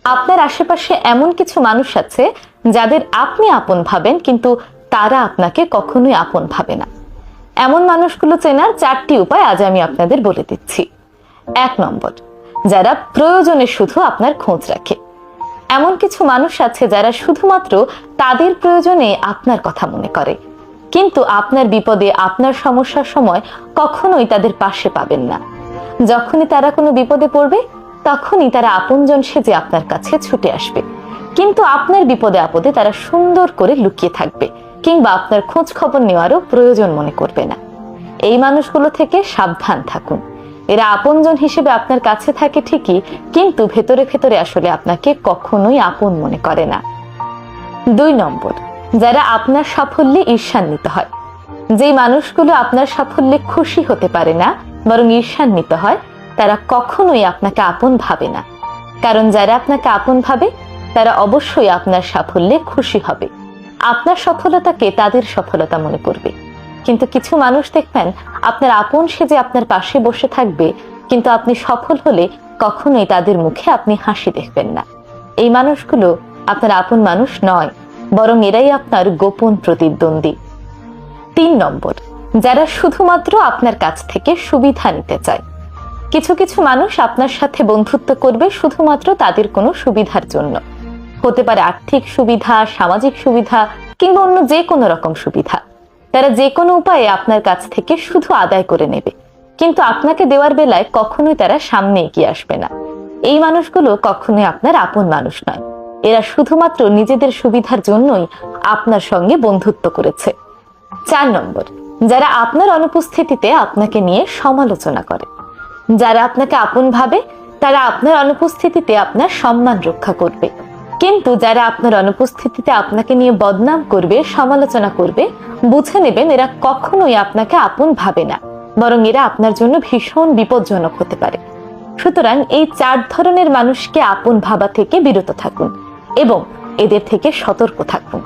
আপনার আশেপাশে এমন কিছু মানুষ আছে যাদের আপনি আপন ভাবেন, কিন্তু তারা আপনাকে কখনোই আপন ভাবে না। এমন মানুষগুলো চেনার 4টি উপায় আজ আমি আপনাদের বলে দিচ্ছি। 1 নম্বর, যারা প্রয়োজনে শুধু আপনার খোঁজ রাখে। এমন কিছু মানুষ আছে যারা শুধুমাত্র তাদের প্রয়োজনে আপনার কথা মনে করে, কিন্তু আপনার বিপদে, আপনার সমস্যার সময় কখনোই তাদের পাশে পাবেন না। যখনই তারা কোনো বিপদে পড়বে তখনই তারা আপনজন সেজে আপনার কাছে ছুটে আসবে, কিন্তু আপনার বিপদে আপদে তারা সুন্দর করে লুকিয়ে থাকবে, কিংবা আপনার খোঁজ খবর নেওয়ারও প্রয়োজন মনে করবে না। এই মানুষগুলো থেকে সাবধান থাকুন। এরা আপনজন হিসেবে আপনার কাছে থাকে ঠিকই, কিন্তু ভেতরে ভেতরে আসলে আপনাকে কখনোই আপন মনে করে না। 2 নম্বর, যারা আপনার সাফল্যে ঈর্ষান্বিত হয়। যেই মানুষগুলো আপনার সাফল্যে খুশি হতে পারে না, বরং ঈর্ষান্বিত হয়, তারা কখনোই আপনাকে আপন ভাবে না। কারণ যারা আপনাকে আপন ভাবে তারা অবশ্যই আপনার সাফল্যে খুশি হবে, আপনার সফলতাকে তাদের সফলতা মনে করবে। কিন্তু কিছু মানুষ দেখবেন আপনার আপন সেজে আপনার পাশে বসে থাকবে, কিন্তু আপনি সফল হলে কখনোই তাদের মুখে আপনি হাসি দেখবেন না। এই মানুষগুলো আপনার আপন মানুষ নয়, বরং এরাই আপনার গোপন প্রতিদ্বন্দ্বী। 3 নম্বর, যারা শুধুমাত্র আপনার কাছ থেকে সুবিধা নিতে চায়। কিছু কিছু মানুষ আপনার সাথে বন্ধুত্ব করবে শুধুমাত্র তাদের কোনো সুবিধার জন্য। হতে পারে আর্থিক সুবিধা, সামাজিক সুবিধা, কিংবা অন্য যে কোনো রকম সুবিধা। তারা যে কোনো উপায়ে আপনার কাছ থেকে শুধু আদায় করে নেবে, কিন্তু আপনাকে দেওয়ার বেলায় কখনোই তারা সামনে এগিয়ে আসবে না। এই মানুষগুলো কখনোই আপনার আপন মানুষ নয়। এরা শুধুমাত্র নিজেদের সুবিধার জন্যই আপনার সঙ্গে বন্ধুত্ব করেছে। 4 নম্বর, যারা আপনার অনুপস্থিতিতে আপনাকে নিয়ে সমালোচনা করে। যারা আপনাকে আপন ভাবে তারা আপনার অনুপস্থিতিতে আপনার সম্মান রক্ষা করবে, কিন্তু যারা আপনার অনুপস্থিতিতে আপনাকে নিয়ে বদনাম করবে, সমালোচনা করবে, বুঝে নেবেন এরা কখনোই আপনাকে আপন ভাবে না, বরং এরা আপনার জন্য ভীষণ বিপজ্জনক হতে পারে। সুতরাং এই 4 ধরনের মানুষকে আপন ভাবা থেকে বিরত থাকুন এবং এদের থেকে সতর্ক থাকুন।